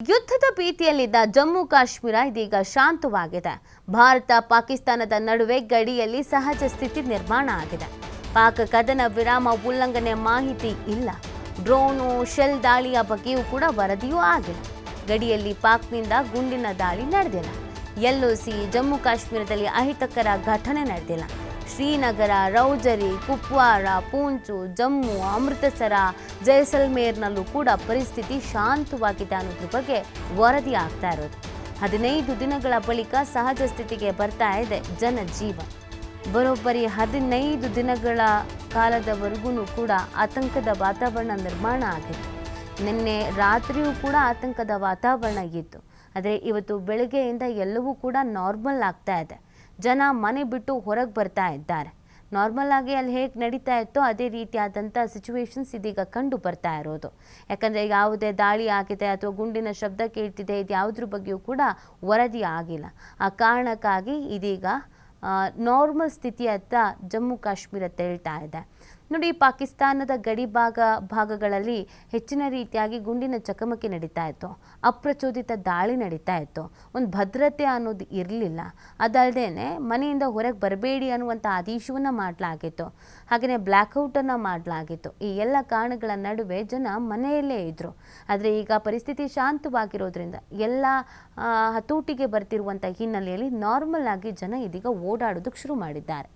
ಯುದ್ಧದ ಭೀತಿಯಲ್ಲಿದ್ದ ಜಮ್ಮು ಕಾಶ್ಮೀರ ಇದೀಗ ಶಾಂತವಾಗಿದೆ. ಭಾರತ ಪಾಕಿಸ್ತಾನದ ನಡುವೆ ಗಡಿಯಲ್ಲಿ ಸಹಜ ಸ್ಥಿತಿ ನಿರ್ಮಾಣ ಆಗಿದೆ. ಪಾಕ್ ಕದನ ವಿರಾಮ ಉಲ್ಲಂಘನೆ ಮಾಹಿತಿ ಇಲ್ಲ. ಡ್ರೋನು ಶೆಲ್ ದಾಳಿಯ ಬಗ್ಗೆಯೂ ಕೂಡ ವರದಿಯೂ ಆಗಿಲ್ಲ. ಗಡಿಯಲ್ಲಿ ಪಾಕ್ನಿಂದ ಗುಂಡಿನ ದಾಳಿ ನಡೆದಿಲ್ಲ. ಎಲ್ಒಸಿ ಜಮ್ಮು ಕಾಶ್ಮೀರದಲ್ಲಿ ಅಹಿತಕರ ಘಟನೆ ನಡೆದಿಲ್ಲ. ಶ್ರೀನಗರ, ರೌಜರಿ, ಕುಪ್ವಾರ, ಪೂಂಚ್, ಜಮ್ಮು, ಅಮೃತಸರ, ಜೈಸಲ್ಮೇರ್ನಲ್ಲೂ ಕೂಡ ಪರಿಸ್ಥಿತಿ ಶಾಂತವಾಗಿದೆ ಅನ್ನೋದ್ರ ಬಗ್ಗೆ ವರದಿ ಆಗ್ತಾ ಇರೋದು. 15 ದಿನಗಳ ಬಳಿಕ ಸಹಜ ಸ್ಥಿತಿಗೆ ಬರ್ತಾ ಇದೆ ಜನಜೀವನ. ಬರೋಬ್ಬರಿ 15 ದಿನಗಳ ಕಾಲದವರೆಗೂ ಕೂಡ ಆತಂಕದ ವಾತಾವರಣ ನಿರ್ಮಾಣ ಆಗಿದೆ. ನಿನ್ನೆ ರಾತ್ರಿಯೂ ಕೂಡ ಆತಂಕದ ವಾತಾವರಣ ಇತ್ತು. ಆದರೆ ಇವತ್ತು ಬೆಳಗ್ಗೆಯಿಂದ ಎಲ್ಲವೂ ಕೂಡ ನಾರ್ಮಲ್ ಆಗ್ತಾ ಇದೆ. ಜನ ಮನೆ ಬಿಟ್ಟು ಹೊರಗೆ ಬರ್ತಾ ಇದ್ದಾರೆ. ನಾರ್ಮಲ್ ಆಗಿ ಅಲ್ಲಿ ಹೇಗೆ ನಡೀತಾ ಇತ್ತೋ ಅದೇ ರೀತಿಯಾದಂಥ ಸಿಚುವೇಶನ್ಸ್ ಇದೀಗ ಕಂಡು ಬರ್ತಾ ಇರೋದು. ಯಾಕಂದರೆ ಯಾವುದೇ ದಾಳಿ ಆಗಿದೆ ಅಥವಾ ಗುಂಡಿನ ಶಬ್ದ ಕೇಳ್ತಿದೆ, ಇದು ಯಾವುದ್ರ ಬಗ್ಗೆಯೂ ಕೂಡ ವರದಿ ಆಗಿಲ್ಲ. ಆ ಕಾರಣಕ್ಕಾಗಿ ಇದೀಗ ನಾರ್ಮಲ್ ಸ್ಥಿತಿಯತ್ತ ಜಮ್ಮು ಕಾಶ್ಮೀರ ತೆರಳ್ತಾ ಇದೆ. ನೋಡಿ, ಪಾಕಿಸ್ತಾನದ ಗಡಿ ಭಾಗಗಳಲ್ಲಿ ಹೆಚ್ಚಿನ ರೀತಿಯಾಗಿ ಗುಂಡಿನ ಚಕಮಕಿ ನಡೀತಾ ಇತ್ತು. ಅಪ್ರಚೋದಿತ ದಾಳಿ ನಡೀತಾ ಇತ್ತು. ಒಂದು ಭದ್ರತೆ ಅನ್ನೋದು ಇರಲಿಲ್ಲ. ಅದಲ್ಲದೆ ಮನೆಯಿಂದ ಹೊರಗೆ ಬರಬೇಡಿ ಅನ್ನುವಂಥ ಆದೇಶವನ್ನು ಮಾಡಲಾಗಿತ್ತು. ಹಾಗೆಯೇ ಬ್ಲ್ಯಾಕ್ಔಟನ್ನು ಮಾಡಲಾಗಿತ್ತು. ಈ ಎಲ್ಲ ಕಾರಣಗಳ ನಡುವೆ ಜನ ಮನೆಯಲ್ಲೇ ಇದ್ದರು. ಆದರೆ ಈಗ ಪರಿಸ್ಥಿತಿ ಶಾಂತವಾಗಿರೋದ್ರಿಂದ ಎಲ್ಲ ಹತೋಟಿಗೆ ಬರ್ತಿರುವಂಥ ಹಿನ್ನೆಲೆಯಲ್ಲಿ ನಾರ್ಮಲ್ ಆಗಿ ಜನ ಇದೀಗ ಓಡಾಡೋದಕ್ಕೆ ಶುರು ಮಾಡಿದ್ದಾರೆ.